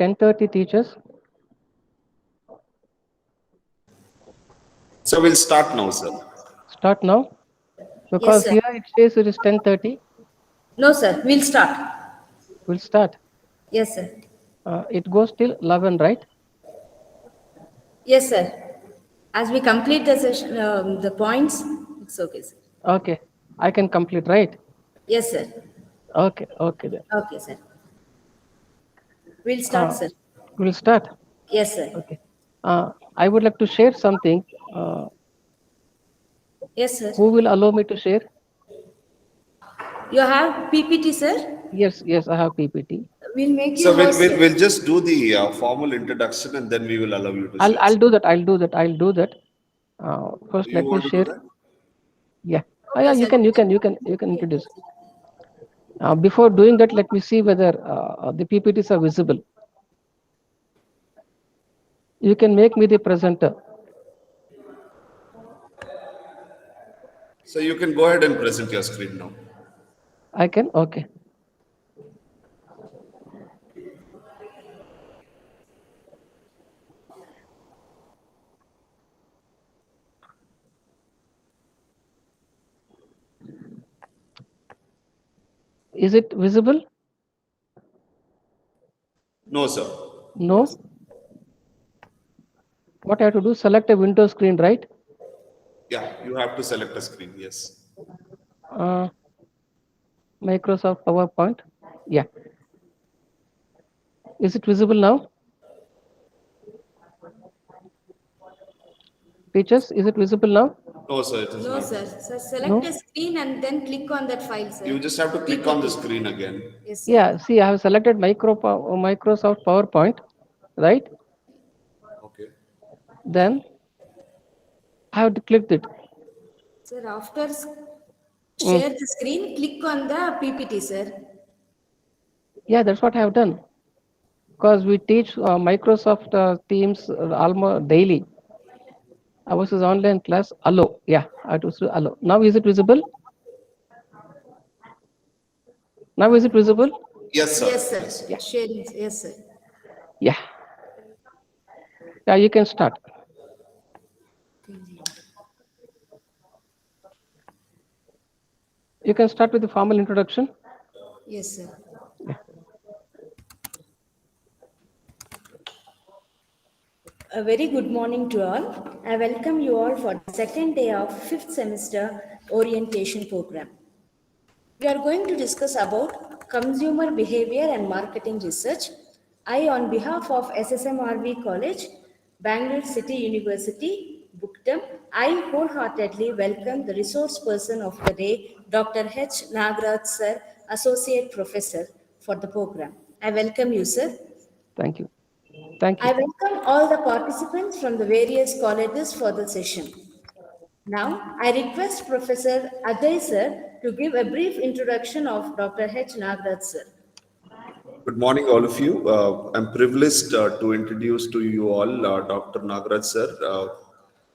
10:30 teachers. So we'll start now, sir. Start now. Yes, Because sir. here it says it is 10:30. No, sir. We'll start. We'll start. Yes, sir. It goes till 11, right? Yes, sir. As we complete the session, the points, it's okay, sir. Okay. I can complete, right? Yes, sir. Okay. Okay then. Okay, sir. We'll start, sir. We'll start. Yes, sir. Okay. I would like to share something. Yes, sir. Who will allow me to share? You have PPT, sir? Yes, I have PPT. We'll make you So we'll, host, we'll, sir. we'll just do the formal introduction and then we will allow you to share. I'll do that. I'll do that. First, Do you let me want to share. do that? Yeah. Okay, Yeah. sir. You can introduce. Before doing that, let me see whether the PPTs are visible. You can make me the presenter. So you can go ahead and present your screen now. I can. Okay. Is it visible? No, sir. No. What I have to do? Select a window screen, right? Yeah, you have to select a screen. Yes. Microsoft PowerPoint. Yeah. Is it visible now? Teachers, is it visible now? No, sir, it is No, not. sir. Sir, select No? a screen and then click on that file, sir. You just have to click on the screen again. Yes, sir. Yeah. See, I have selected Microsoft PowerPoint, right? Okay. Then I have to click it. Sir, after share the screen, click on the PPT, sir. Yeah, that's what I have done. Because we teach Microsoft Teams almost daily. Ours is online class. Allow. Yeah, I have to say allow. Now is it visible? Now is it visible? Yes, sir. Yes, sir. Yes. Yeah. Sharing. Yes, sir. Yeah. Yeah, you can start. You can start with the formal introduction. Yes, sir. Yeah. A very good morning to all. I welcome you all for the second day of fifth semester orientation program. We are going to discuss about consumer behavior and marketing research. I, on behalf of SSMRV College, Bangalore City University, Bookdom, I wholeheartedly welcome the resource person of the day, Dr. H. Nagraj Sir, Associate Professor for the program. I welcome you, sir. Thank you. Thank I you. welcome all the participants from the various colleges for the session. Now, I request Professor Ajay sir to give a brief introduction of Dr. H. Nagraj sir. Good morning, all of you. I'm privileged to introduce to you all Dr. Nagraj sir.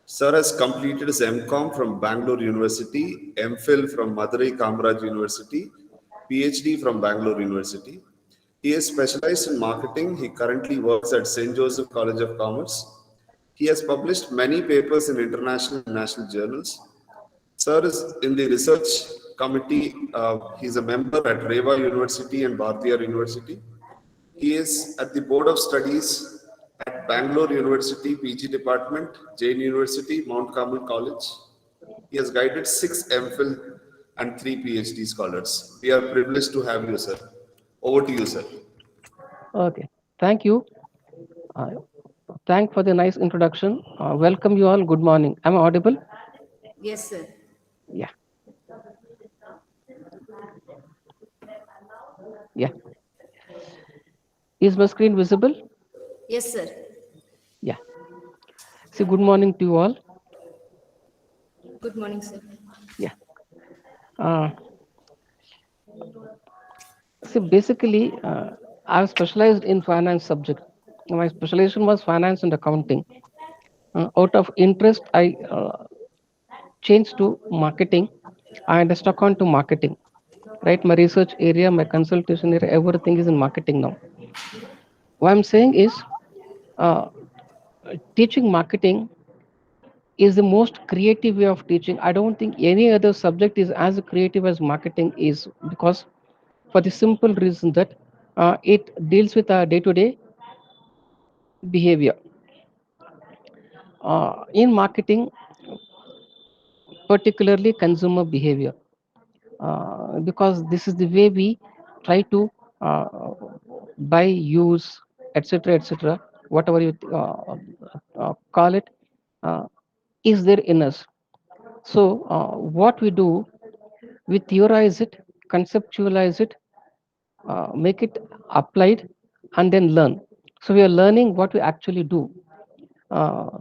Sir has completed his MCom from Bangalore University, MPhil from Madurai Kamaraj University, PhD from Bangalore University. He is specialized in marketing. He currently works at St. Joseph College of Commerce. He has published many papers in international and national journals. Sir is in the research committee. He's a member at Reva University and Bhartiyar University. He is at the Board of Studies at Bangalore University, PG Department, Jain University, Mount Carmel College. He has guided 6 MPhil and 3 PhD scholars. We are privileged to have you, sir. Over to you, sir. Okay. Thank you. Thank for the nice introduction. Welcome you all. Good morning. Am I audible? Yes, sir. Yeah. Yeah. Is my screen visible? Yes, sir. Yeah. See, good morning to you all. Good morning, sir. Yeah. Uh, see, basically, I've specialized in finance subject. My specialization was finance and accounting. Out of interest, I changed to marketing and stuck on to marketing. Right, my research area, my consultation area, everything is in marketing now. What I'm saying is, uh, teaching marketing is the most creative way of teaching. I don't think any other subject is as creative as marketing is, because for the simple reason that it deals with our day-to-day behavior. In marketing, particularly consumer behavior, because this is the way we try to buy, use, etc., etc., whatever you call it, uh, is there in us. So, what we do, we theorize it, conceptualize it, make it applied, and then learn. So, we are learning what we actually do. Uh,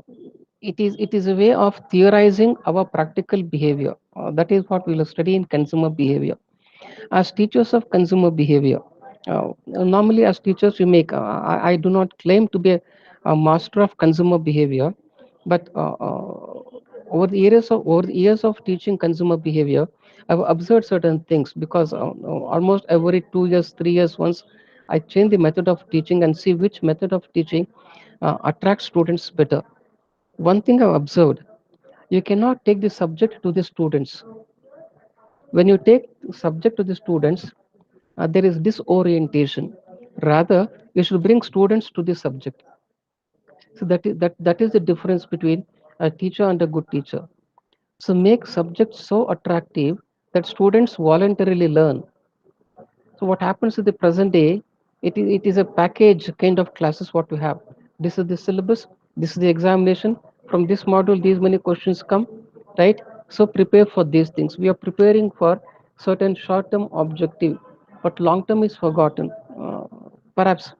it is a way of theorizing our practical behavior. That is what we will study in consumer behavior. As teachers of consumer behavior, normally as teachers we make, I do not claim to be a master of consumer behavior, but over the years of teaching consumer behavior, I've observed certain things, because almost every 2 years, 3 years once, I change the method of teaching and see which method of teaching attracts students better. One thing I've observed: you cannot take the subject to the students. When you take subject to the students, there is disorientation. Rather, you should bring students to the subject. So that is the difference between a teacher and a good teacher. So make subjects so attractive that students voluntarily learn. So what happens in the present day, it is a package kind of classes what we have. This is the syllabus, this is the examination. From this module, these many questions come, right? So prepare for these things. We are preparing for certain short-term objective, but long-term is forgotten. Perhaps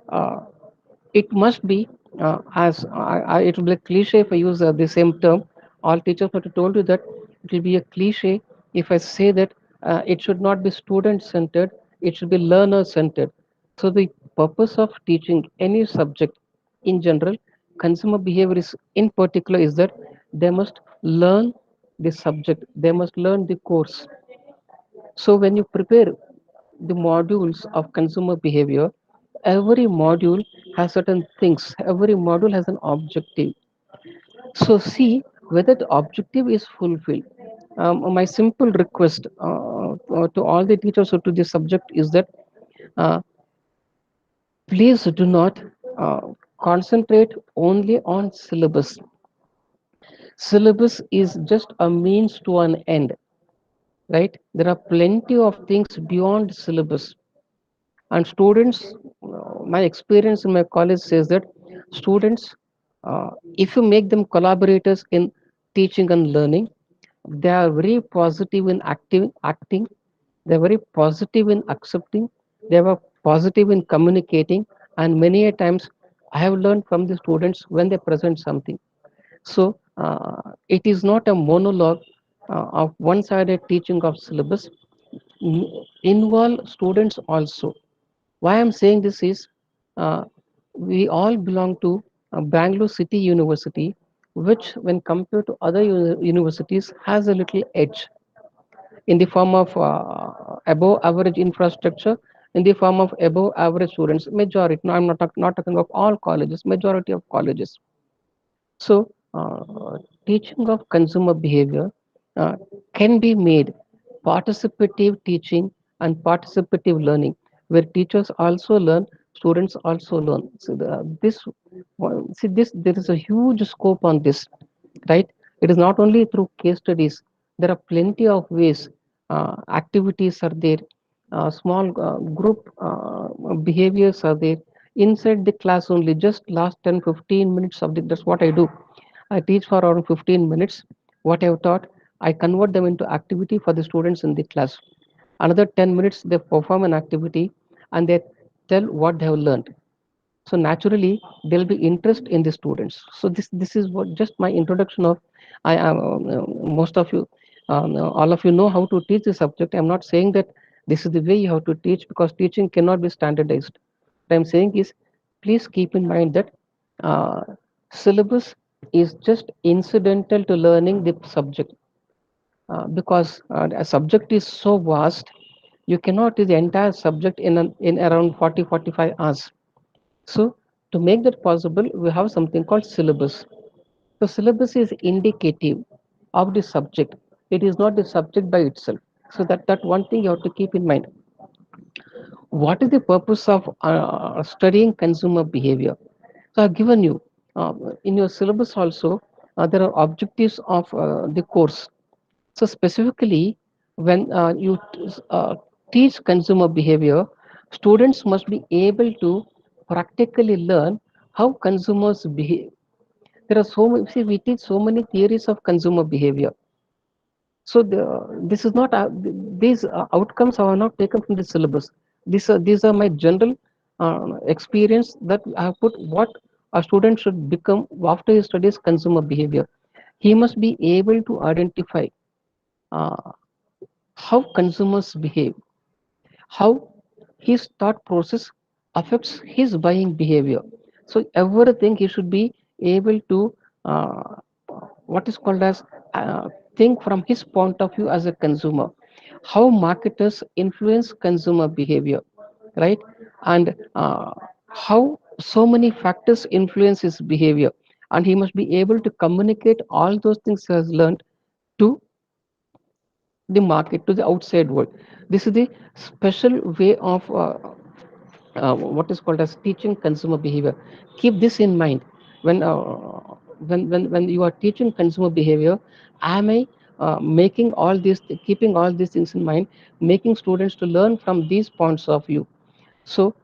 uh, it must be, it will be a cliche if I use the same term. All teachers would have told you that it will be a cliche if I say that it should not be student centered, it should be learner centered. So, the purpose of teaching any subject in general, consumer behavior is in particular, is that they must learn the subject, they must learn the course. So when you prepare the modules of consumer behavior, every module has certain things, every module has an objective. So see whether the objective is fulfilled. My simple request to all the teachers or to the subject is that uh, please do not uh, concentrate only on syllabus. Syllabus is just a means to an end, right? There are plenty of things beyond syllabus. And students, my experience in my college says that students, if you make them collaborators in teaching and learning, they are very positive in acting, they're very positive in accepting, they are positive in communicating, and many a times I have learned from the students when they present something. So it is not a monologue of one-sided teaching of syllabus. Involve students also. Why I'm saying this is, uh, we all belong to Bangalore City University, which, when compared to other universities, has a little edge in the form of above average infrastructure, in the form of above average students. Majority, no, I'm not talking of all colleges, majority of colleges. So, teaching of consumer behavior uh, can be made participative teaching and participative learning, where teachers also learn, students also learn. So, there is a huge scope on this, right? It is not only through case studies. There are plenty of ways. Activities are there. Small group behaviors are there inside the class only. Just last 10-15 minutes of the, that's what I do. I teach for around 15 minutes. What I've taught, I convert them into activity for the students in the class. Another 10 minutes, they perform an activity and they tell what they have learned. So naturally, there'll be interest in the students. So this is what just my introduction of. I am most of you, all of you know how to teach the subject. I'm not saying that this is the way you have to teach, because teaching cannot be standardized. What I'm saying is, please keep in mind that uh, syllabus is just incidental to learning the subject, because a subject is so vast, you cannot teach the entire subject in around 40-45 hours. So to make that possible, we have something called syllabus. The syllabus is indicative of the subject. It is not the subject by itself. So that one thing you have to keep in mind. What is the purpose of studying consumer behavior? So I've given you in your syllabus also, there are objectives of the course. So specifically, when you teach consumer behavior, students must be able to practically learn how consumers behave. There are so many, see, we teach so many theories of consumer behavior. So this is not these outcomes are not taken from the syllabus. These are my general experience that I have put what a student should become after he studies consumer behavior. He must be able to identify uh, how consumers behave, how his thought process affects his buying behavior. So everything he should be able to uh, what is called as think from his point of view as a consumer, how marketers influence consumer behavior, right? And how so many factors influence his behavior, and he must be able to communicate all those things he has learned to the market, to the outside world. This is the special way of what is called as teaching consumer behavior. Keep this in mind when when you are teaching consumer behavior. Am I making all these, keeping all these things in mind, making students to learn from these points of view? So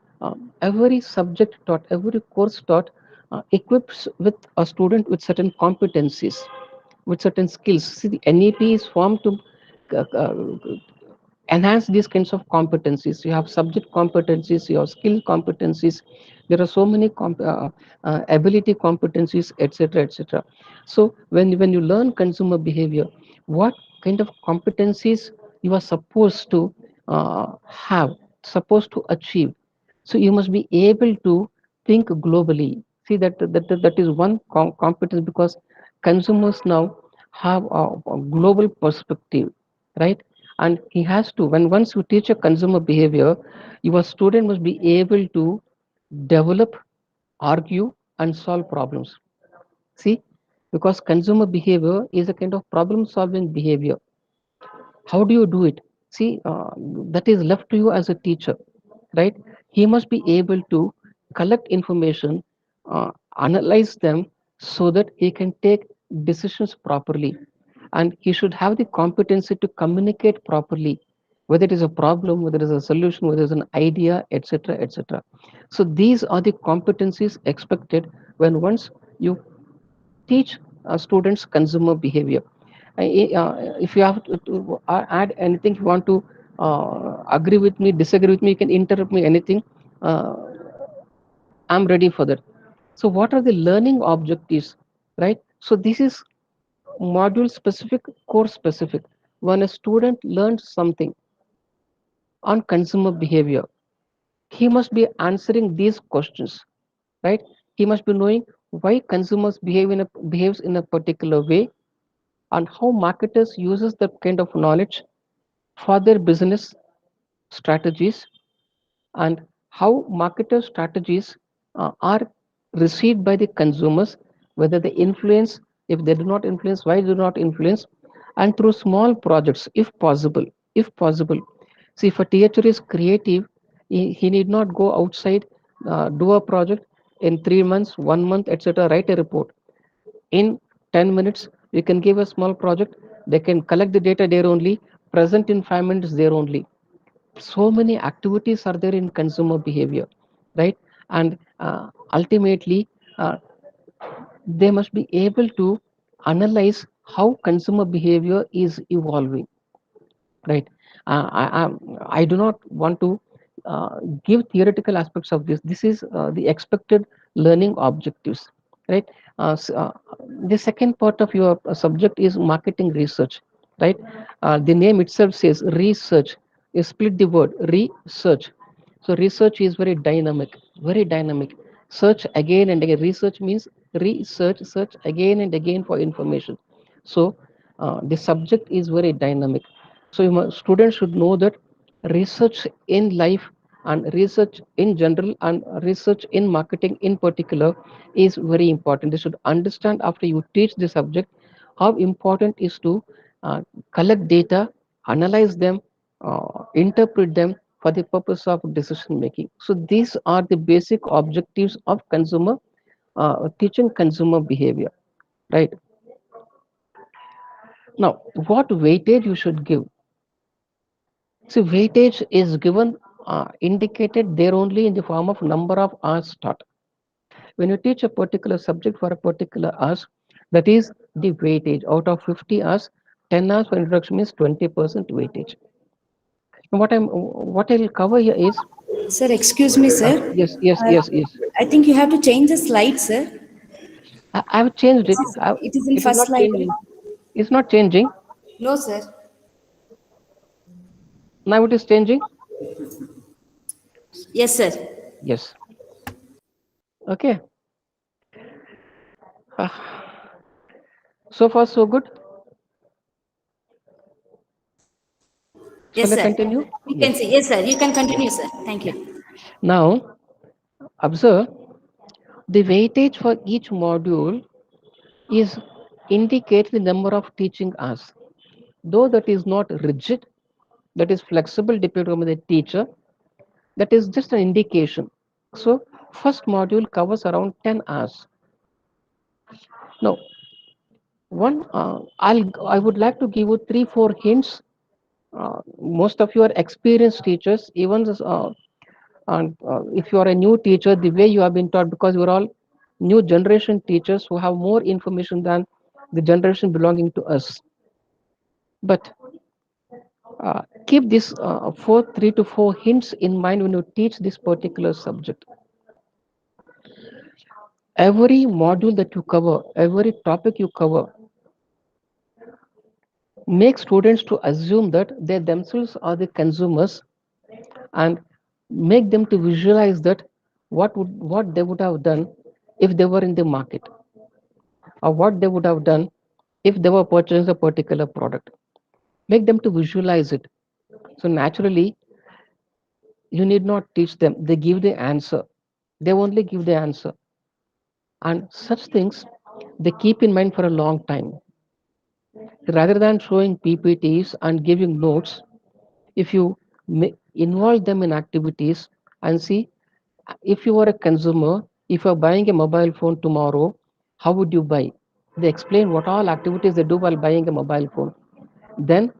every subject taught, every course taught equips with a student with certain competencies, with certain skills. See, the NEP is formed to enhance these kinds of competencies. You have subject competencies, you have skill competencies. There are so many ability competencies, etc., etc. So when you learn consumer behavior, what kind of competencies you are supposed to have, supposed to achieve. So you must be able to think globally. See that is one competence, because consumers now have a global perspective, right? And he has to, when once you teach a consumer behavior, your student must be able to develop, argue, and solve problems. See, because consumer behavior is a kind of problem solving behavior. How do you do it? See, that is left to you as a teacher, right? He must be able to collect information, analyze them, so that he can take decisions properly, and he should have the competency to communicate properly, whether it is a problem, whether it is a solution, whether it is an idea, etc., etc. So these are the competencies expected when once you teach students consumer behavior. If you have to add anything, if you want to agree with me, disagree with me, you can interrupt me anything. uh, I'm ready for that. So what are the learning objectives, right? So this is module specific, course specific. When a student learns something on consumer behavior, he must be answering these questions, right? He must be knowing why consumers behaves in a particular way, and how marketers uses that kind of knowledge for their business strategies, and how marketer strategies are received by the consumers, whether they influence, if they do not influence, why do not influence, and through small projects, if possible. If possible, see, if a teacher is creative, he need not go outside, do a project in 3 months, 1 month, etc., write a report in 10 minutes. You can give a small project, they can collect the data there only, present in 5 minutes there only. So many activities are there in consumer behavior, right? And ultimately, uh, they must be able to analyze how consumer behavior is evolving, right? I do not want to give theoretical aspects of this. This is the expected learning objectives, right? The second part of your subject is marketing research, right? The name itself says research. You split the word research. So research is very dynamic, very dynamic. Search again and again. Research means research, search again and again for information. So the subject is very dynamic. So students should know that research in life and research in general and research in marketing in particular is very important. They should understand after you teach the subject how important is to uh, collect data, analyze them, interpret them for the purpose of decision making. So these are the basic objectives of consumer teaching consumer behavior, right? Now, what weightage you should give? So weightage is given indicated there only in the form of number of hours taught. When you teach a particular subject for a particular hours, that is the weightage. Out of 50 hours, 10 hours for introduction means 20% weightage. And what I'll cover here is Sir, excuse me, sir. yes, yes, Uh, yes, yes. I think you have to change the slide, sir. I've changed it. It is in It is first not slide. changing. It's not changing. No, sir. Now it is changing. Yes, sir. Yes. Okay. Ah, so far so good. Yes, Shall I sir. continue? We can Yes. see. Yes, sir. You can Yeah. continue, sir. Thank Yeah. you. Now observe the weightage for each module is indicates the number of teaching hours. Though that is not rigid, that is flexible depending on the teacher, that is just an indication. So first module covers around 10 hours. Now, I would like to give you 3 4 hints. Most of you are experienced teachers, even and if you are a new teacher, the way you have been taught, because you're all new generation teachers who have more information than the generation belonging to us. But keep this 3 to 4 hints in mind when you teach this particular subject. Every module that you cover, every topic you cover, make students to assume that they themselves are the consumers, and make them to visualize that what they would have done if they were in the market, or what they would have done if they were purchasing a particular product. Make them to visualize it. So naturally, you need not teach them. They give the answer. They only give the answer. And such things they keep in mind for a long time. Rather than showing PPTs and giving notes, if you involve them in activities and see, if you are a consumer, if you are buying a mobile phone tomorrow, how would you buy? They explain what all activities they do while buying a mobile phone. Then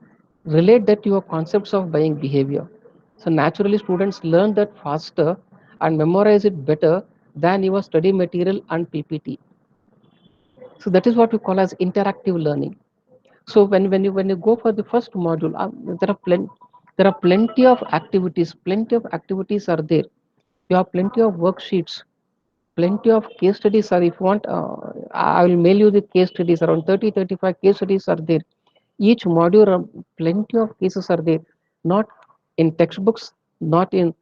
relate that to your concepts of buying behavior. So naturally, students learn that faster and memorize it better than your study material and PPT. So that is what we call as interactive learning. So when you go for the first module, there are plenty of activities. Plenty of activities are there. You have plenty of worksheets, plenty of case studies are, if you want, I will mail you the case studies. Around 30 35 case studies are there. Each module, plenty of cases are there, not in textbooks, not in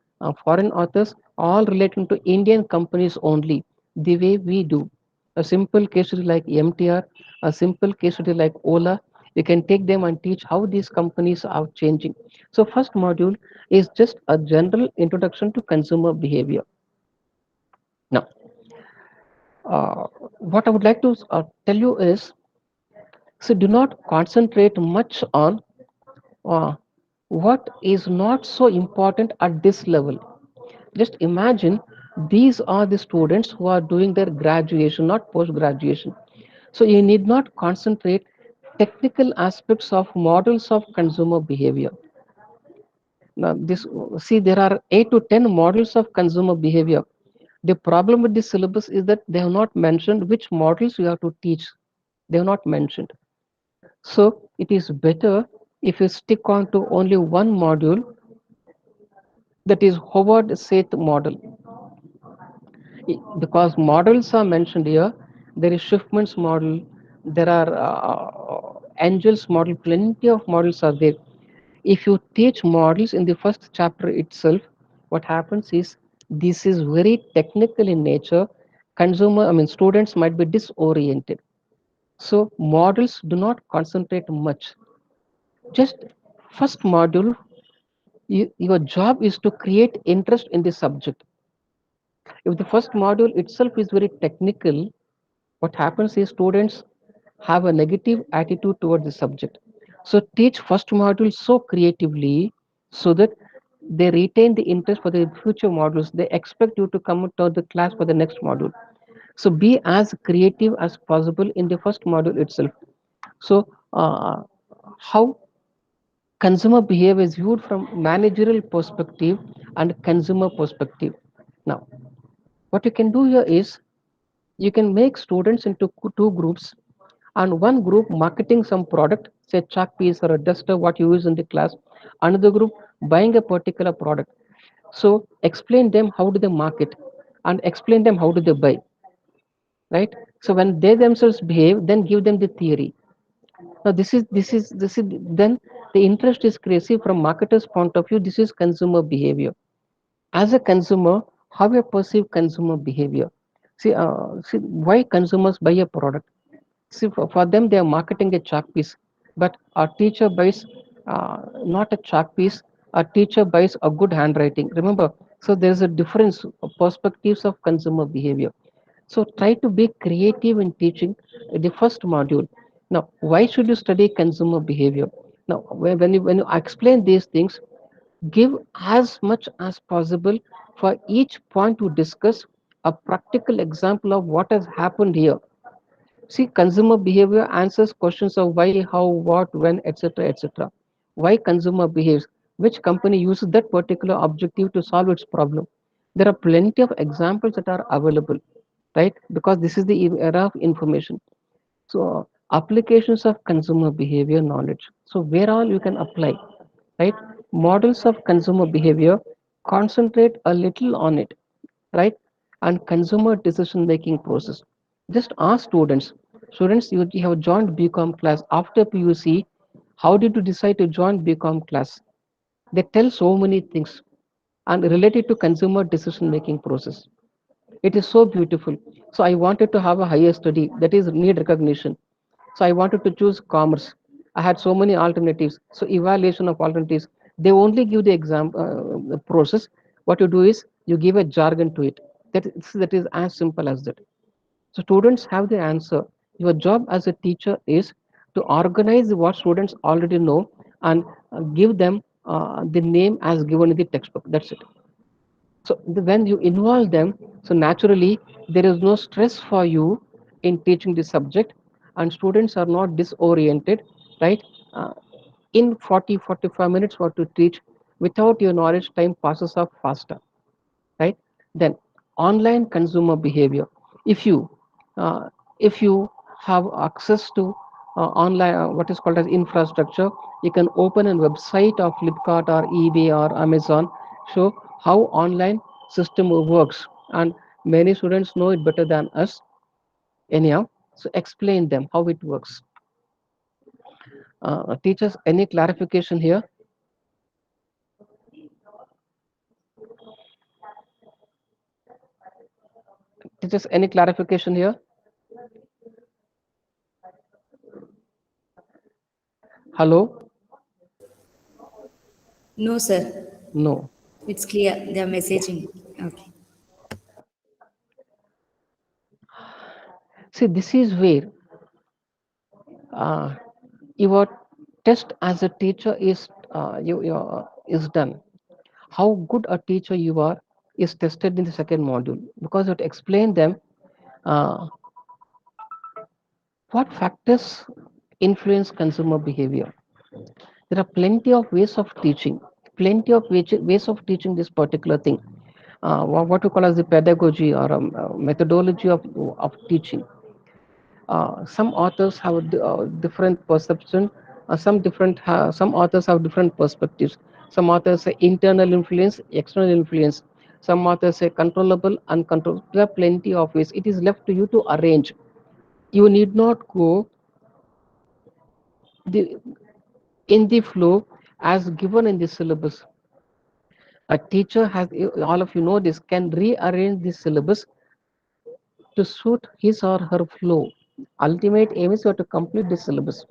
foreign authors, all relating to Indian companies only, the way we do. A simple case study like MTR, a simple case study like Ola, you can take them and teach how these companies are changing. So first module is just a general introduction to consumer behavior. Now, what I would like to tell you is, so do not concentrate much on uh, what is not so important at this level. Just imagine these are the students who are doing their graduation, not post graduation. So you need not concentrate technical aspects of models of consumer behavior. Now, this see there are 8 to 10 models of consumer behavior. The problem with this syllabus is that they have not mentioned which models you have to teach. They have not mentioned. So it is better if you stick on to only one module, that is Howard Seth model. Because models are mentioned here. There is Schiffman's model, there are Angel's model, plenty of models are there. If you teach models in the first chapter itself, what happens is this is very technical in nature. Students might be disoriented. So models do not concentrate much. Just first module, Your job is to create interest in the subject. If the first module itself is very technical, what happens is students have a negative attitude towards the subject. So teach first module so creatively so that they retain the interest for the future modules. They expect you to come to the class for the next module. So be as creative as possible in the first module itself. So how consumer behavior is viewed from managerial perspective and consumer perspective. Now, what you can do here is you can make students into two groups, and one group marketing some product, say chalk piece or a duster, what you use in the class. Another group buying a particular product. So explain them how do they market and explain them how do they buy, right? So when they themselves behave, then give them the theory. Now this is then the interest is crazy from marketer's point of view. This is consumer behavior. As a consumer, how you perceive consumer behavior. See why consumers buy a product. See, for them, they are marketing a chalk piece, but a teacher buys not a chalk piece. A teacher buys a good handwriting. Remember, so there's a difference of perspectives of consumer behavior. So try to be creative in teaching the first module. Now, why should you study consumer behavior? Now, when you explain these things, give as much as possible for each point to discuss a practical example of what has happened here. See, consumer behavior answers questions of why, how, what, when, etc., etc. Why consumer behaves, which company uses that particular objective to solve its problem. There are plenty of examples that are available, right? Because this is the era of information. So, applications of consumer behavior knowledge. So, where all you can apply, right? Models of consumer behavior, concentrate a little on it, right? And consumer decision making process. Just ask students, you have joined BCom class after PUC. How did you decide to join BCom class? They tell so many things and related to consumer decision making process. It is so beautiful. So I wanted to have a higher study that is need recognition. So I wanted to choose commerce. I had so many alternatives. So evaluation of alternatives. They only give the exam process. What you do is you give a jargon to it. That is as simple as that. So students have the answer. Your job as a teacher is to organize what students already know and give them the name as given in the textbook. That's it. So when you involve them, so naturally there is no stress for you in teaching the subject, and students are not disoriented, right? Uh, in 40-45 minutes, what to teach without your knowledge, time passes off faster, right? Then online consumer behavior. If you uh, if you have access to online what is called as infrastructure, you can open a website of Flipkart or eBay or Amazon, show how online system works, and many students know it better than us anyhow. So explain them how it works. Teachers, any clarification here? Teachers, any clarification here? Hello? No, sir. No. It's clear. They are messaging. Okay. See, this is where uh, your test as a teacher is done. How good a teacher you are is tested in the second module, because it explain them uh, what factors influence consumer behavior. There are plenty of ways of teaching, plenty of ways of teaching this particular thing. What we call as the pedagogy or methodology of teaching. Some authors have a different perception. Some authors have different perspectives. Some authors say internal influence, external influence. Some authors say controllable, uncontrollable. There are plenty of ways. It is left to you to arrange. You need not go the in the flow as given in the syllabus. A teacher has, all of you know this, can rearrange the syllabus to suit his or her flow. Ultimate aim is you have to complete the syllabus.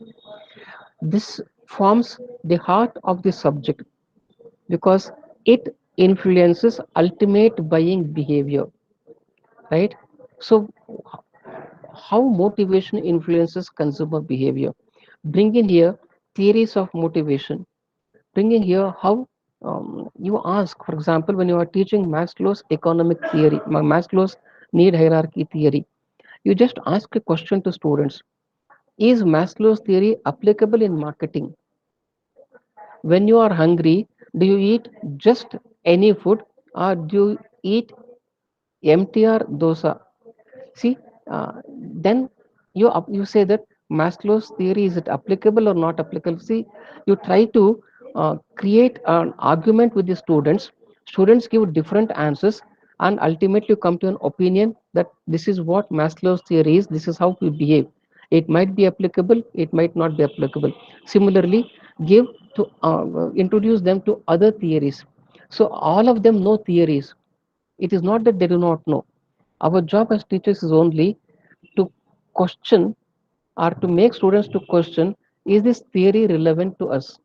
This forms the heart of the subject. because it influences ultimate buying behavior, right? So how motivation influences consumer behavior? Bring in here theories of motivation. Bring in here how you ask, for example, when you are teaching Maslow's economic theory, Maslow's need hierarchy theory, you just ask a question to students. Is Maslow's theory applicable in marketing? When you are hungry, do you eat just any food or do you eat MTR dosa? See, then you say that Maslow's theory, is it applicable or not applicable? See, you try to create an argument with the students. Students give different answers, and ultimately you come to an opinion that this is what Maslow's theory is. This is how we behave. It might be applicable. It might not be applicable. Similarly, give to introduce them to other theories. So all of them know theories. It is not that they do not know. Our job as teachers is only to question or to make students to question, is this theory relevant to us?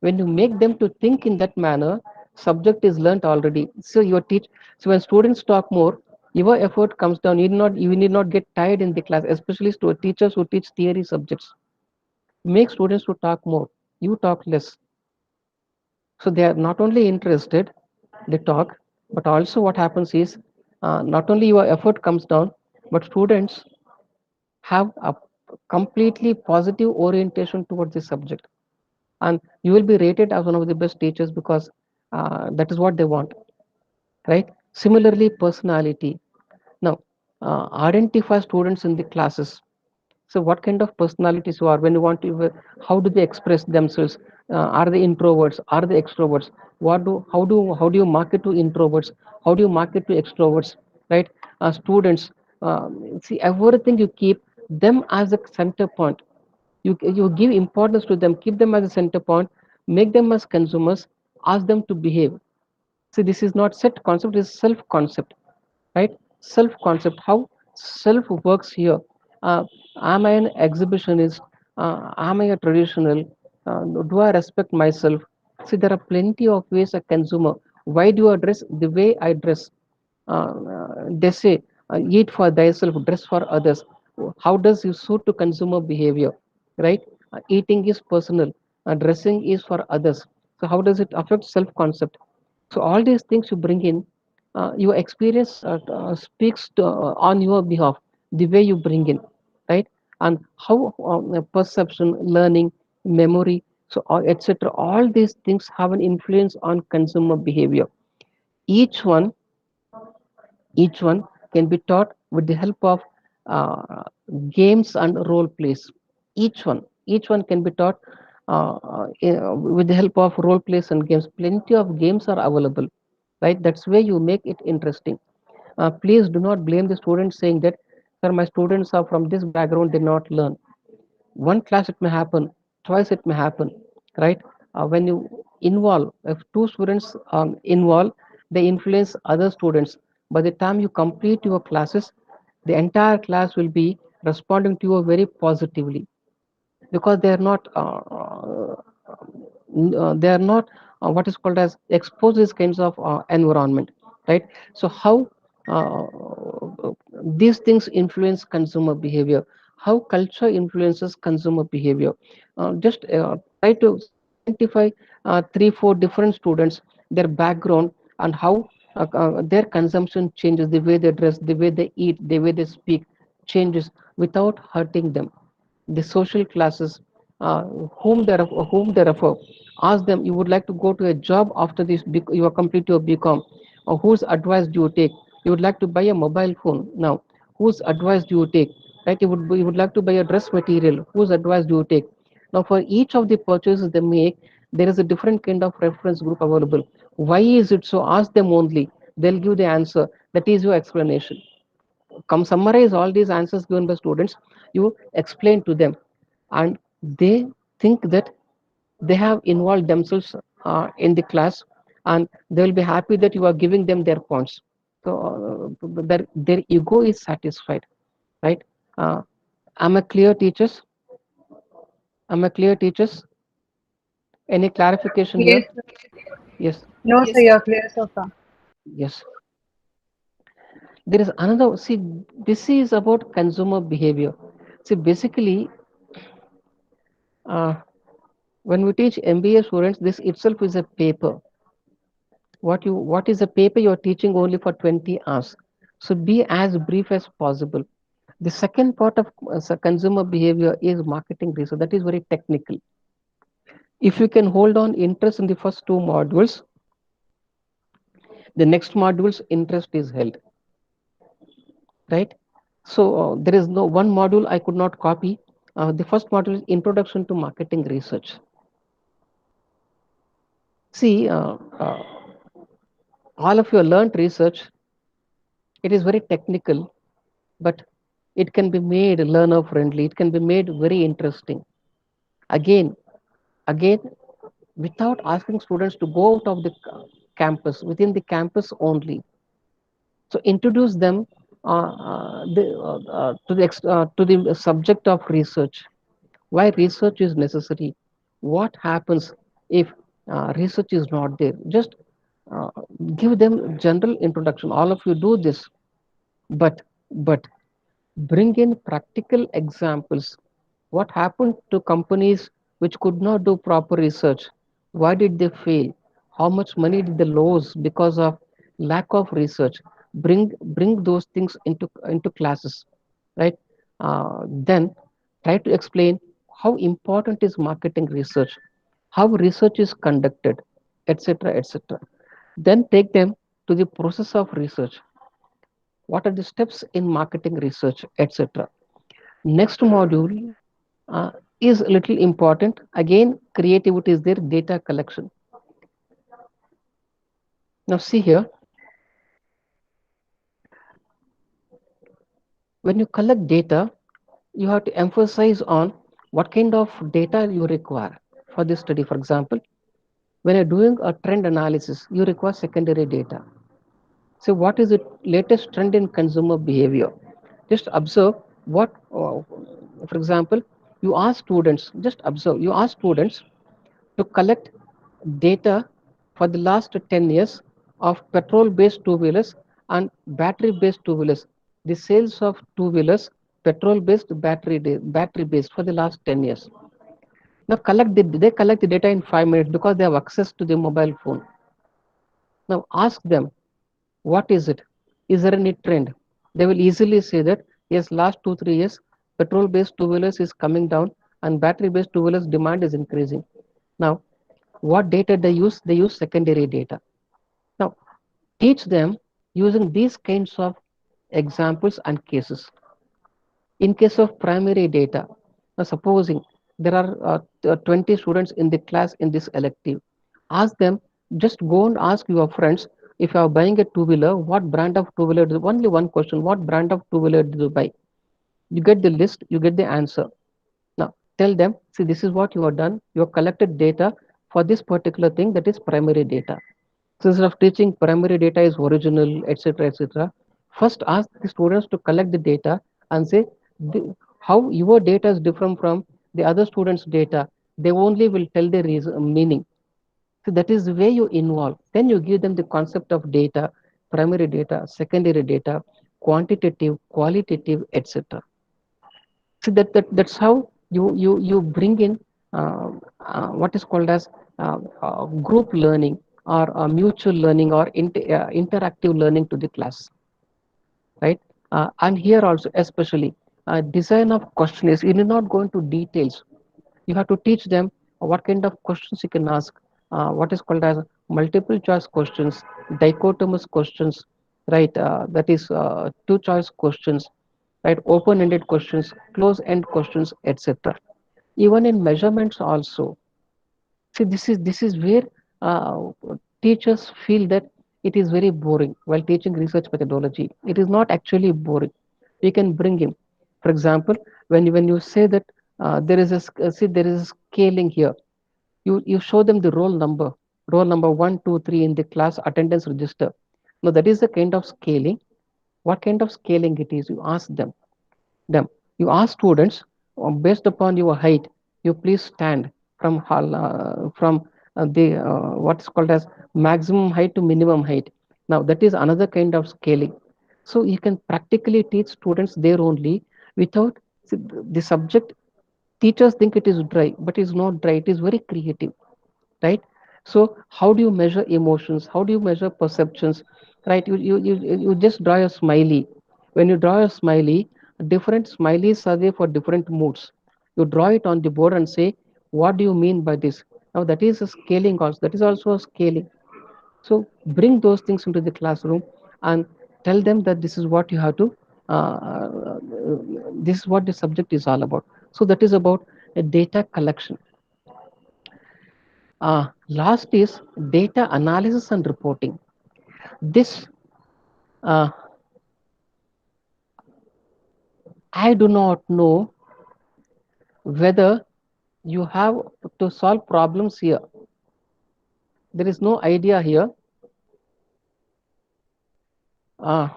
When you make them to think in that manner, subject is learnt already. So your teach so when students talk more, your effort comes down. You need not get tired in the class, especially to teachers who teach theory subjects. Make students to talk more. You talk less. So they are not only interested, they talk, but also what happens is not only your effort comes down, but students have a completely positive orientation towards the subject, and you will be rated as one of the best teachers because that is what they want, right? Similarly, personality. Now, identify students in the classes. So what kind of personalities you are when you want to, how do they express themselves? Are they introverts? Are they extroverts? How do you market to introverts? How do you market to extroverts? Right? Students, see everything you keep them as a center point. You give importance to them, keep them as a center point, make them as consumers, ask them to behave. See, this is not set concept, this is self concept, right? Self concept, how self works here. Uh, am I an exhibitionist? Am I a traditional? Do I respect myself? See, there are plenty of ways a consumer. Why do I dress the way I dress? They say, eat for thyself, dress for others. How does you suit to consumer behavior, right? Eating is personal, dressing is for others. So how does it affect self concept? So all these things you bring in, your experience speaks on your behalf, the way you bring in, right? And how perception, learning, memory, so etc. All these things have an influence on consumer behavior. Each one each one can be taught with the help of uh, games and role plays. Each one can be taught with the help of role plays and games. Plenty of games are available, right? That's where you make it interesting. Please do not blame the students saying that, sir, my students are from this background, did not learn. One class it may happen, twice it may happen, right? When you involve, if two students involve, they influence other students. By the time you complete your classes, the entire class will be responding to you very positively, because they are not they are not what is called as exposed these kinds of environment, right? So how uh, these things influence consumer behavior, how culture influences consumer behavior. Just try to identify 3 4 different students, their background, and how their consumption changes, the way they dress, the way they eat, the way they speak changes without hurting them. The social classes, uh, whom they refer, ask them, you would like to go to a job after this, you are complete your BCom, or whose advice do you take? You would like to buy a mobile phone now, whose advice do you take? Right, you would like to buy a dress material, whose advice do you take? Now for each of the purchases they make, there is a different kind of reference group available. Why is it so? Ask them only, they'll give the answer. That is your explanation. Come summarize all these answers given by students, you explain to them, and they think that they have involved themselves in the class, and they will be happy that you are giving them their points. So their ego is satisfied, right? uh, am I clear, teachers? Am I clear, teachers? Any clarification Yes. here? Yes, No, sir, you're clear so far. yes. There is another, see, this is about consumer behavior. See, basically, uh, when we teach MBA students, this itself is a paper. What is a paper you're teaching only for 20 hours? So be as brief as possible. The second part of consumer behavior is marketing research. That is very technical. If you can hold on interest in the first two modules, the next module's interest is held, right? So there is no one module I could not copy. The first module is Introduction to Marketing Research. See, all of your learned research, it is very technical, but it can be made learner friendly. It can be made very interesting. Again, again, without asking students to go out of the campus, within the campus only. So introduce them to the subject of research. Why research is necessary? What happens if research is not there? Just uh, give them general introduction. All of you do this, but bring in practical examples. What happened to companies which could not do proper research? Why did they fail? How much money did they lose because of lack of research? Bring those things into classes, right? Then try to explain how important is marketing research, how research is conducted, etc., etc. Then take them to the process of research. What are the steps in marketing research, etc. Next module is a little important. Again, creativity is there, data collection. Now see here, when you collect data, you have to emphasize on what kind of data you require for this study. For example, when you're doing a trend analysis, you require secondary data. So what is the latest trend in consumer behavior? Just observe what, for example, you ask students, just observe, you ask students to collect data for the last 10 years of petrol based two wheelers and battery based two wheelers. The sales of two wheelers, petrol based, battery based for the last 10 years. Now they collect the data in 5 minutes because they have access to the mobile phone. Now ask them, what is it? Is there any trend? They will easily say that yes, last 2 3 years, petrol based two wheelers is coming down and battery based two wheelers demand is increasing. Now, what data they use? They use secondary data. Now, teach them using these kinds of examples and cases. In case of primary data, now supposing there are 20 students in the class in this elective, ask them, just go and ask your friends, if you are buying a two wheeler, what brand of two wheeler? Only one question: what brand of two wheeler did you buy? You get the list, you get the answer. Now tell them, see, this is what you have done. You have collected data for this particular thing, that is primary data. So instead of teaching primary data is original, etc., etc., first ask the students to collect the data and say how your data is different from the other students' data. They only will tell the reason, meaning. So that is the way you involve. Then you give them the concept of data, primary data, secondary data, quantitative, qualitative, etc. So that's how you bring in what is called as group learning or mutual learning or interactive learning to the class, right? And here also, especially design of questionnaires. You need not go into details. You have to teach them what kind of questions you can ask. What is called as multiple choice questions, dichotomous questions, right? That is two choice questions, right? Open ended questions, close end questions, etc. Even in measurements also. See, this is where uh, teachers feel that it is very boring while teaching research methodology. It is not actually boring. We can bring in, for example, when you say that there is a scaling here. You show them the roll number 1 2 3 in the class attendance register. Now that is the kind of scaling. What kind of scaling it is? You ask them. You ask students, based upon your height, you please stand from the what is called as maximum height to minimum height. Now that is another kind of scaling. So you can practically teach students there only without the subject. Teachers think it is dry, but it's not dry. It is very creative, right? So how do you measure emotions? How do you measure perceptions? Right? You just draw a smiley. When you draw a smiley, different smileys are there for different moods. You draw it on the board and say, what do you mean by this? Now that is a scaling also. That is also a scaling. So bring those things into the classroom and tell them that this is what you have to this is what the subject is all about. So that is about a data collection. Last is data analysis and reporting. This uh, I do not know whether you have to solve problems here. There is no idea here. Uh,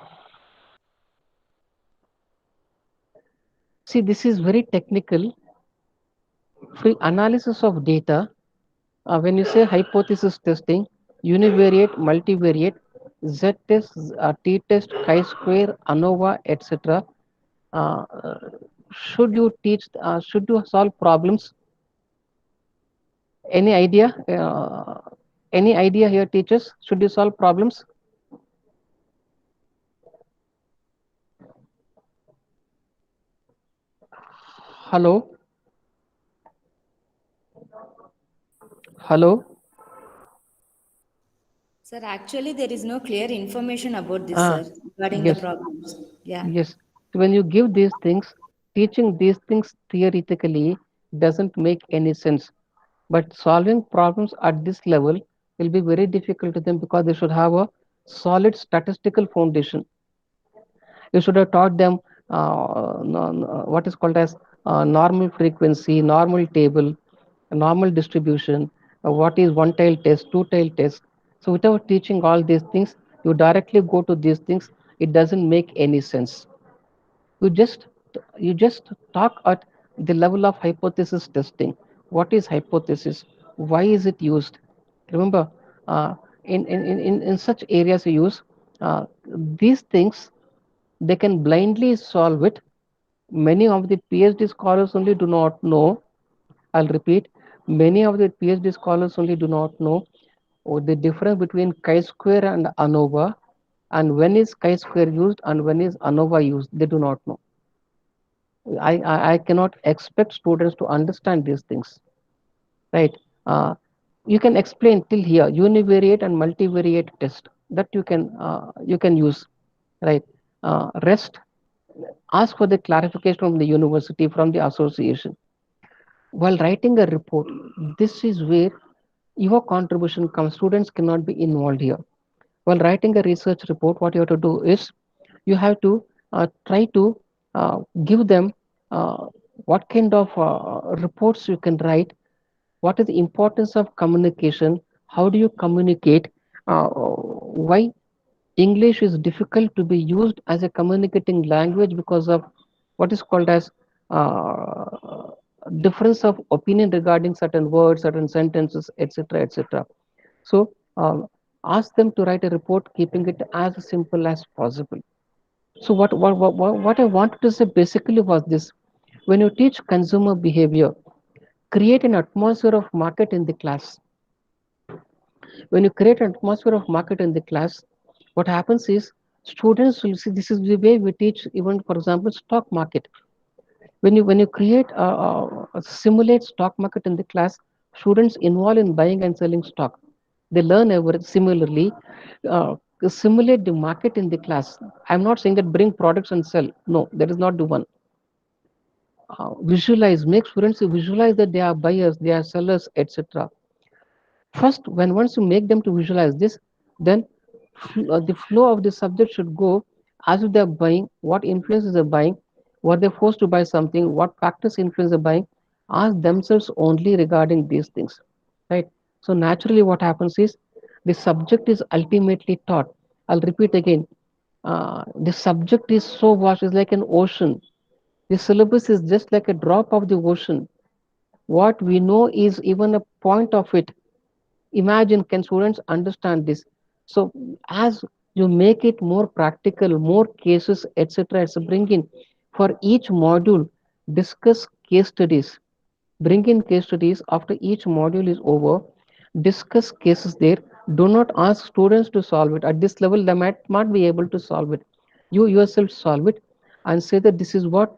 See, this is very technical. Free analysis of data. When you say hypothesis testing, univariate, multivariate, z-test, t-test, chi-square, ANOVA, etc. Uh, uh, should you teach? Should you solve problems? Any idea? Any idea here, teachers? Should you solve problems? Hello? Hello? Sir, actually, there is no clear information about this, Ah, sir, regarding the yes, problems. Yeah. yes. So when you give these things, teaching these things theoretically doesn't make any sense. But solving problems at this level will be very difficult to them because they should have a solid statistical foundation. You should have taught them what is called as normal frequency, normal table, normal distribution, what is one tail test, two tail test. So without teaching all these things, you directly go to these things, it doesn't make any sense. You just you just talk at the level of hypothesis testing. What is hypothesis? Why is it used? Remember, uh, in such areas you use these things, they can blindly solve it. Many of the PhD scholars only do not know. I'll repeat, many of the PhD scholars only do not know the difference between chi-square and ANOVA, and when is chi-square used and when is ANOVA used. They do not know. I cannot expect students to understand these things, right? Uh, you can explain till here univariate and multivariate test that you can use, right? Rest, ask for the clarification from the university, from the association. While writing a report, this is where your contribution comes. Students cannot be involved here. While writing a research report, what you have to do is you have to try to give them uh, what kind of reports you can write, what is the importance of communication, how do you communicate, why English is difficult to be used as a communicating language because of what is called as uh, difference of opinion regarding certain words, certain sentences, etc., etc. So ask them to write a report, keeping it as simple as possible. So what I wanted to say basically was this: when you teach consumer behavior, create an atmosphere of market in the class. When you create an atmosphere of market in the class, what happens is students will see. This is the way we teach, even for example, stock market. When you create a simulate stock market in the class, students involved in buying and selling stock, they learn over similarly. uh, Simulate the market in the class. I'm not saying that bring products and sell. No, that is not the one. Visualize, make students visualize that they are buyers, they are sellers, etc. First, when once you make them to visualize this, then the flow of the subject should go as if they're buying, what influences the buying, were they forced to buy something, what factors influence the buying, ask themselves only regarding these things, right? So naturally what happens is the subject is ultimately taught. I'll repeat again, the subject is so vast, it's like an ocean. The syllabus is just like a drop of the ocean. what we know is even a point of it. Imagine, can students understand this? So as you make it more practical, more cases, etc., so bring in for each module, discuss case studies. Bring in case studies after each module is over. Discuss cases there. Do not ask students to solve it. At this level, they might not be able to solve it. You yourself solve it and say that this is what,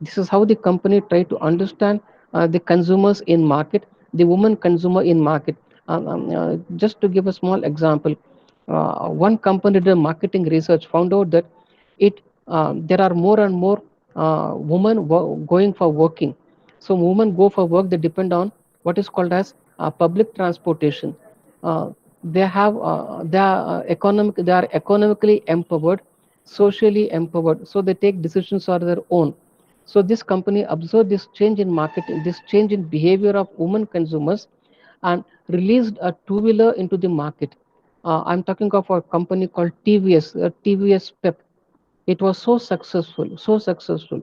this is how the company try to understand the consumers in market, the woman consumer in market. Just to give a small example, one company did a marketing research, found out that it there are more and more women going for working. So women go for work, they depend on what is called as public transportation. They are economically empowered, socially empowered, so they take decisions on their own. So this company observed this change in marketing, this change in behavior of women consumers, and released a two-wheeler into the market. I'm talking of a company called TVS, TVS Pep. It was so successful, so successful.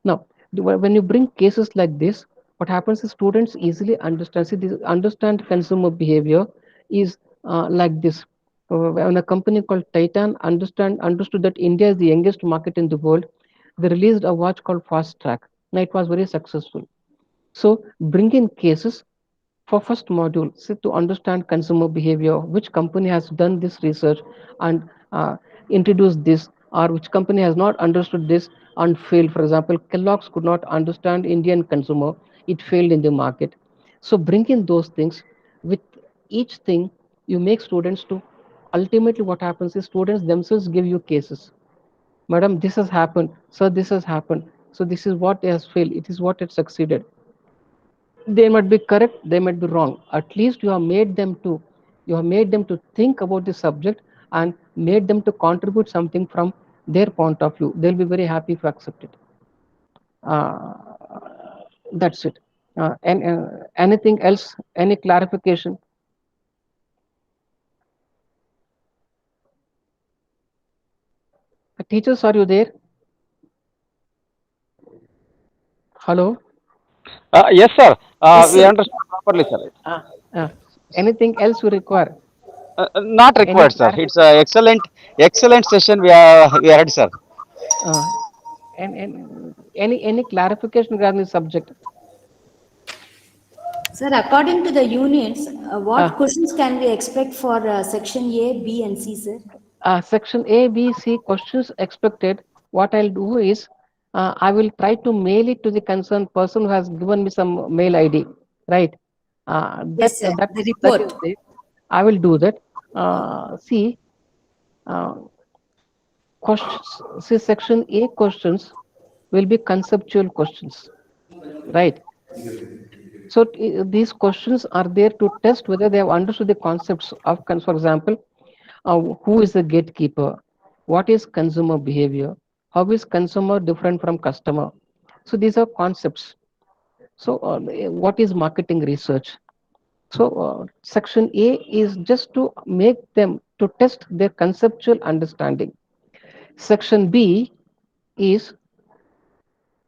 Now, when you bring cases like this, what happens is students easily understand. See, this understand consumer behavior is like this. When a company called Titan understood that India is the youngest market in the world, they released a watch called Fast Track. Now, it was very successful. So, bring in cases for first module, say to understand consumer behavior, which company has done this research and introduced this, or which company has not understood this and failed. For example, Kellogg's could not understand Indian consumer, it failed in the market. So bring in those things. With each thing, you make students to, ultimately what happens is students themselves give you cases. Madam, this has happened. Sir, this has happened. So this is what has failed. It is what it succeeded. They might be correct, they might be wrong. At least you have made them to think about the subject and made them to contribute something from their point of view. They'll be very happy if you accept it. uh, that's it. And anything else, any clarification? Teachers, are you there? Hello? Yes, sir. Yes, We sir. understand properly, sir. uh, uh, Anything else you require? Not Any required, sir. It's a clarification? excellent session we had, sir. uh, and any clarification regarding the subject? Sir, according to the units, uh, what questions can we expect for section A, B, and C, sir? Section A, B, C questions expected. What I'll do is I will try to mail it to the concerned person who has given me some mail ID, right? Yes, sir. The That is report. there. I will do that. See, uh, questions. See, Section A questions will be conceptual questions, right? So these questions are there to test whether they have understood the concepts of, for example, who is the gatekeeper? What is consumer behavior? How is consumer different from customer? So these are concepts. So what is marketing research? So section A is just to make them to test their conceptual understanding. Section B is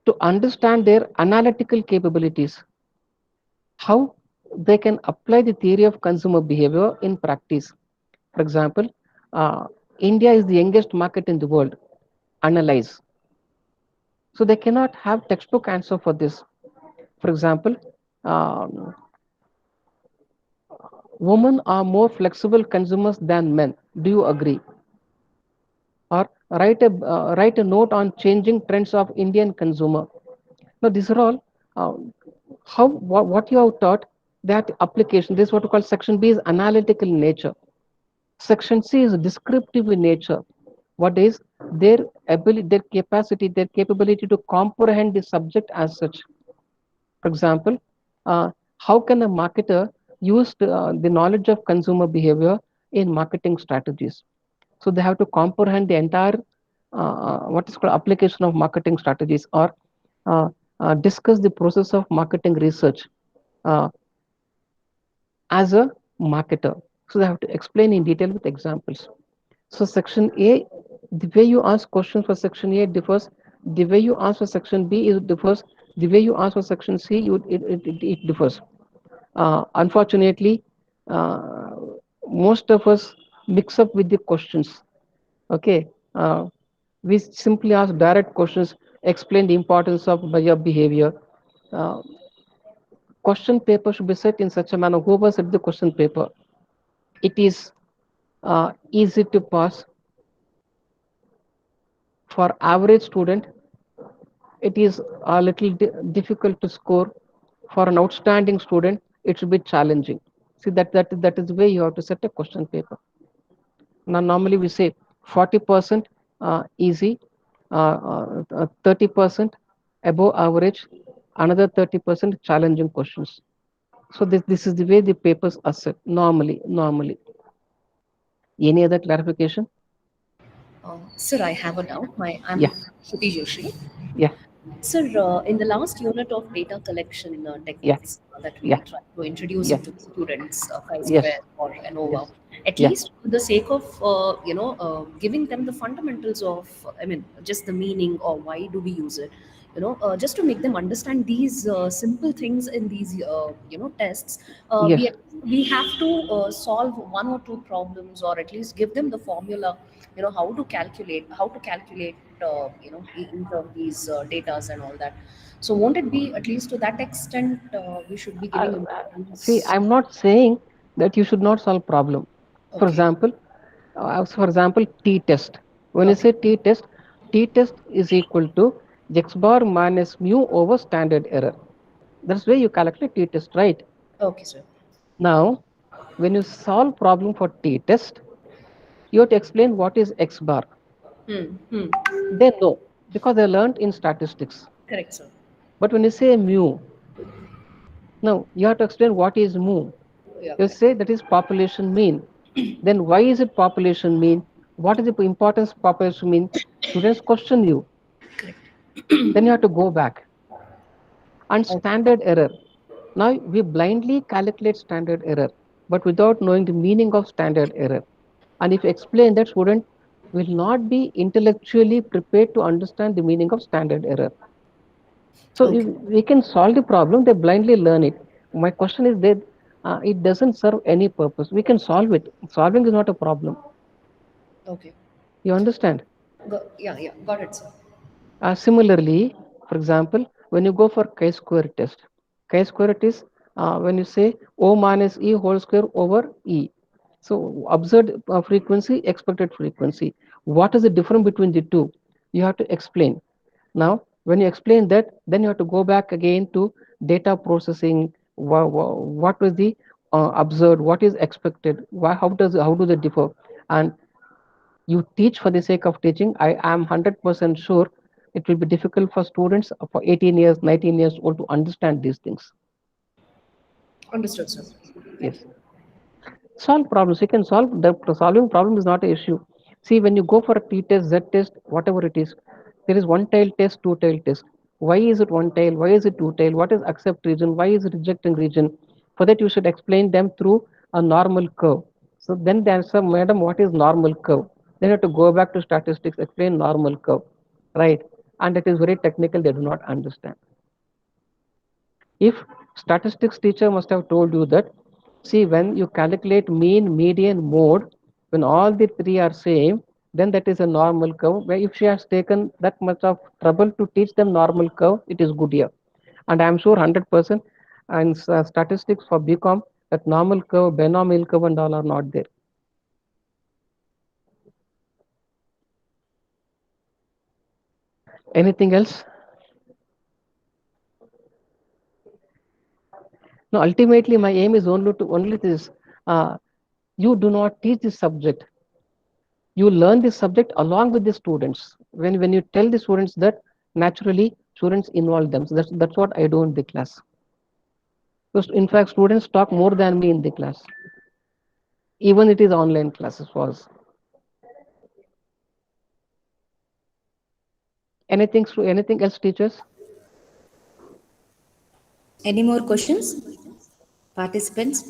to understand their analytical capabilities, how they can apply the theory of consumer behavior in practice. For example, uh, India is the youngest market in the world. Analyze. So they cannot have textbook answer for this. For example, um, women are more flexible consumers than men. Do you agree? Or write a note on changing trends of Indian consumer. Now these are all uh, what you have taught, that application. This is what we call section B is analytical in nature. Section C is descriptive in nature. What is their ability, their capacity, their capability to comprehend the subject as such. For example, how can a marketer use the knowledge of consumer behavior in marketing strategies? So they have to comprehend the entire what is called application of marketing strategies, or uh, discuss the process of marketing research uh, as a marketer. So they have to explain in detail with examples. So section A, the way you ask questions for section A differs. The way you ask for section B is differs. The way you answer section C, it differs. Unfortunately, uh, most of us mix up with the questions. Okay, we simply ask direct questions, explain the importance of your behavior. Uh, Question paper should be set in such a manner. Whoever set the question paper, it is easy to pass for average student. It is a little difficult to score. For an outstanding student, it should be challenging. See that is the way you have to set a question paper. Now normally we say 40% easy, 30% above average, another 30% challenging questions. So this is the way the papers are set normally. Any other clarification? Sir, I have a doubt. I'm Yeah, Shruti Joshi. yeah, Sir, in the last unit of data collection yeah, techniques that we yeah, try to introduce yeah, it to the students, chi-square yes, or ANOVA, yes, at yeah. least for the sake of giving them the fundamentals of, I mean, just the meaning or why do we use it, just to make them understand these simple things in these tests. Yes, We have to solve one or two problems, or at least give them the formula, how to calculate each of these datas and all that. So won't it be at least to that extent we should be uh, giving see, importance? I'm not saying that you should not solve problem. For Okay. example, t test. When you Okay. say t test is equal to x bar minus mu over standard error. That's where you calculate t test, right? Okay, sir. Now, when you solve problem for t test, you have to explain what is x bar. Hmm. They know because they learned in statistics. Correct, sir. But when you say mu, now you have to explain what is mu. Yeah, You correct. say that is population mean. Then why is it population mean? What is the importance of population mean? Students question you. Then you have to go back. And Okay. standard error. Now we blindly calculate standard error, but without knowing the meaning of standard error. And if you explain that, student will not be intellectually prepared to understand the meaning of standard error. So if Okay. we can solve the problem, they blindly learn it. My question is that it doesn't serve any purpose. We can solve it. Solving is not a problem. Okay. You understand? Yeah, yeah. Got it, sir. Similarly, for example, when you go for chi-square test, chi-square is when you say O minus E whole square over E. So observed frequency, expected frequency. What is the difference between the two? You have to explain. Now, when you explain that, then you have to go back again to data processing. What was the observed? What is expected? How do they differ? And you teach for the sake of teaching. I am 100% sure it will be difficult for students for 18 years, 19 years old to understand these things. Understood, sir. Thank Yes. you. Solve problems. You can solve the solving problem is not an issue. See, when you go for a t test, z test, whatever it is, there is one tail test, two tail test. Why is it one tail? Why is it two tail? What is accept region? Why is it rejecting region? For that, you should explain them through a normal curve. So then they answer, madam, what is normal curve? Then you have to go back to statistics, explain normal curve, right? And it is very technical, they do not understand. If statistics teacher must have told you that, see, when you calculate mean, median, mode, when all the three are same, then that is a normal curve. Where if she has taken that much of trouble to teach them normal curve, it is good here. And I am sure 100% and statistics for BCom that normal curve, binomial curve and all are not there. Anything else? No, ultimately my aim is only this. Uh, you do not teach this subject, you learn this subject along with the students. When you tell the students that, naturally students involve them. So that's what I do in the class. Because in fact students talk more than me in the class, even it is online classes for us. Anything else, teachers? Any more questions, participants?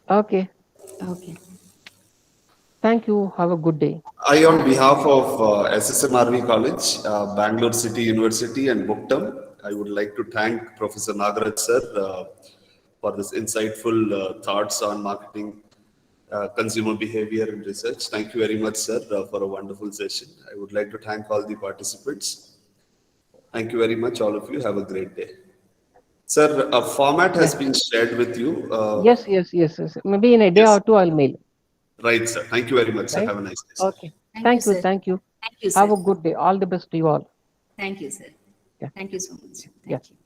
Okay, Okay. thank you, have a good day. I, on behalf of SSMRV College, Bangalore City University, and Booktam, I would like to thank Professor Nagaraj sir for this insightful thoughts on marketing, consumer behavior, and research. Thank you very much, sir, for a wonderful session. I would like to thank all the participants. Thank you very much, all of you. Have a great day. Sir, a format has Yeah. been shared with you. Yes. Maybe in a day Yes, or two I'll mail. right, sir. Thank you very much, sir. Right? Have a nice day, sir. Okay. Thank you, Thank you. sir. Thank you. Thank you, Have sir. a good day. All the best to you all. Thank you, sir. Yeah. Thank you so much. Yeah. Thank you.